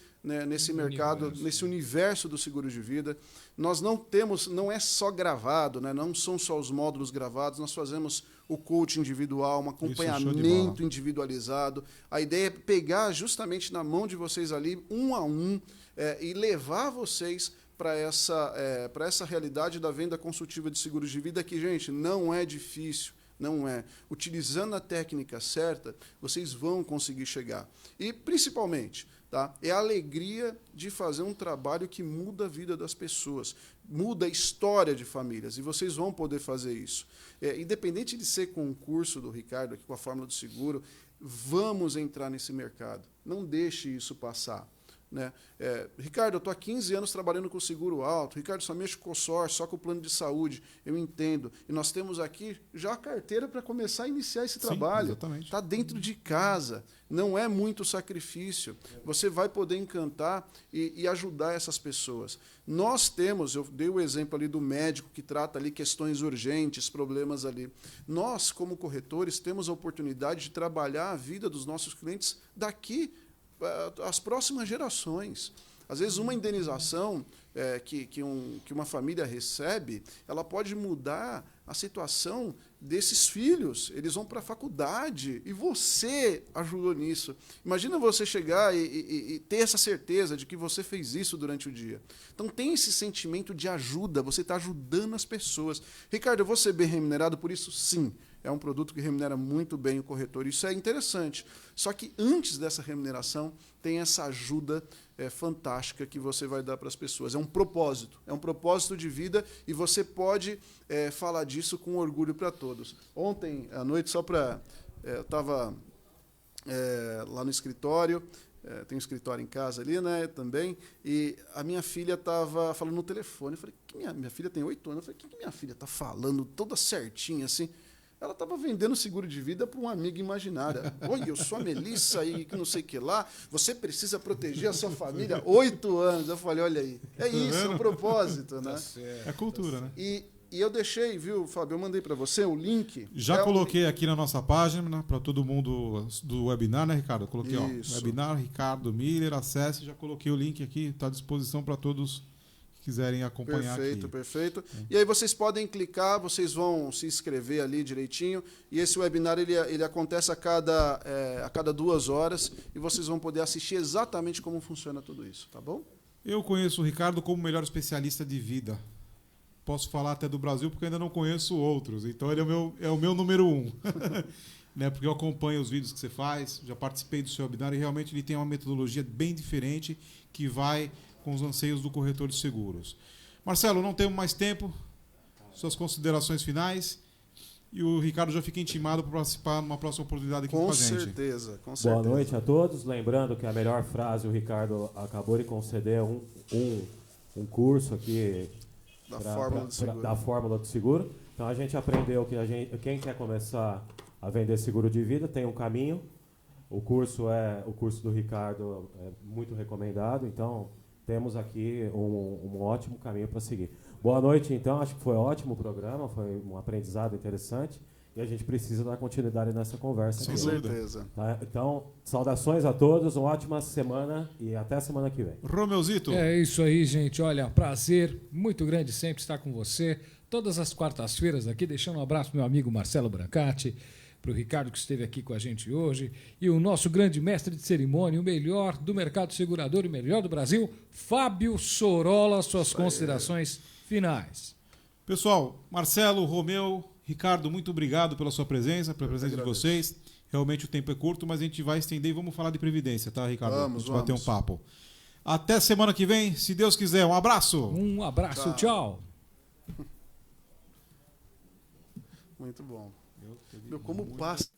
Speaker 4: mercado, nesse universo do seguro de vida. Nós não é só gravado, né? Não são só os módulos gravados, nós fazemos o coaching individual, um acompanhamento individualizado. A ideia é pegar justamente na mão de vocês ali, um a um, e levar vocês para essa realidade da venda consultiva de seguros de vida que, gente, não é difícil. Não é. Utilizando a técnica certa, vocês vão conseguir chegar. E, principalmente, tá? É a alegria de fazer um trabalho que muda a vida das pessoas, muda a história de famílias, e vocês vão poder fazer isso. Independente de ser concurso do Ricardo, aqui com a Fórmula do Seguro, vamos entrar nesse mercado. Não deixe isso passar. Né? Ricardo, eu estou há 15 anos trabalhando com seguro alto. Ricardo, só mexo com consórcio, só com o plano de saúde. Eu entendo. E nós temos aqui já a carteira para começar a iniciar esse trabalho. Está dentro de casa. Não é muito sacrifício. Você vai poder encantar e ajudar essas pessoas. Nós temos, eu dei o exemplo ali do médico que trata ali questões urgentes, problemas ali. Nós, como corretores, temos a oportunidade de trabalhar a vida dos nossos clientes daqui as próximas gerações. Às vezes, uma indenização que uma família recebe, ela pode mudar a situação desses filhos. Eles vão para a faculdade e você ajudou nisso. Imagina você chegar e ter essa certeza de que você fez isso durante o dia. Então, tem esse sentimento de ajuda, você está ajudando as pessoas. Ricardo, eu vou ser bem remunerado por isso? Sim. É um produto que remunera muito bem o corretor. Isso é interessante. Só que antes dessa remuneração, tem essa ajuda fantástica que você vai dar para as pessoas. É um propósito de vida, e você pode falar disso com orgulho para todos. Ontem à noite, eu estava lá no escritório, tem um escritório em casa ali, né, também, e a minha filha estava falando no telefone. Eu falei, minha filha tem 8 anos. Eu falei, o que minha filha está falando toda certinha assim? Ela estava vendendo seguro de vida para uma amiga imaginária. Oi, eu sou a Melissa e não sei o que lá. Você precisa proteger a sua família. 8 anos. Eu falei, olha aí. É isso, é um propósito, né?
Speaker 1: É cultura, né?
Speaker 4: E eu deixei, viu, Fábio? Eu mandei para você o link.
Speaker 1: Já coloquei aqui na nossa página, para todo mundo do webinar, né, Ricardo? Eu coloquei, ó, webinar Ricardo Miller, acesse. Já coloquei o link aqui, está à disposição para todos quiserem acompanhar.
Speaker 4: Perfeito. E aí vocês podem clicar, vocês vão se inscrever ali direitinho, e esse webinar ele acontece a cada 2 horas, e vocês vão poder assistir exatamente como funciona tudo isso, tá bom?
Speaker 1: Eu conheço o Ricardo como o melhor especialista de vida. Posso falar até do Brasil, porque ainda não conheço outros, então ele é o meu número 1. Né, porque eu acompanho os vídeos que você faz, já participei do seu webinar, e realmente ele tem uma metodologia bem diferente que vai com os anseios do corretor de seguros. Marcelo, não temos mais tempo. Suas considerações finais. E o Ricardo já fica intimado para participar numa próxima oportunidade aqui com a gente.
Speaker 4: Com certeza.
Speaker 3: Boa noite a todos. Lembrando que a melhor frase o Ricardo acabou de conceder um curso aqui da Fórmula do Seguro. Então a gente aprendeu que quem quer começar a vender seguro de vida tem um caminho. O curso do Ricardo é muito recomendado, então temos aqui um ótimo caminho para seguir. Boa noite, então. Acho que foi ótimo o programa, foi um aprendizado interessante, e a gente precisa dar continuidade nessa conversa.
Speaker 4: Com certeza.
Speaker 3: Tá? Então, saudações a todos, uma ótima semana e até a semana que vem.
Speaker 1: Romeuzito.
Speaker 2: É isso aí, gente. Olha, prazer muito grande sempre estar com você. Todas as quartas-feiras aqui, deixando um abraço pro meu amigo Marcelo Brancati, para o Ricardo, que esteve aqui com a gente hoje, e o nosso grande mestre de cerimônia, o melhor do mercado segurador e o melhor do Brasil, Fábio Sorola, suas considerações finais.
Speaker 1: Pessoal, Marcelo, Romeu, Ricardo, muito obrigado pela sua presença, pela presença de vocês. Realmente o tempo é curto, mas a gente vai estender e vamos falar de previdência, tá, Ricardo?
Speaker 4: Vamos.
Speaker 1: Vai ter um papo. Até semana que vem, se Deus quiser. Um abraço.
Speaker 2: Um abraço, tchau.
Speaker 4: Muito bom. Como passa.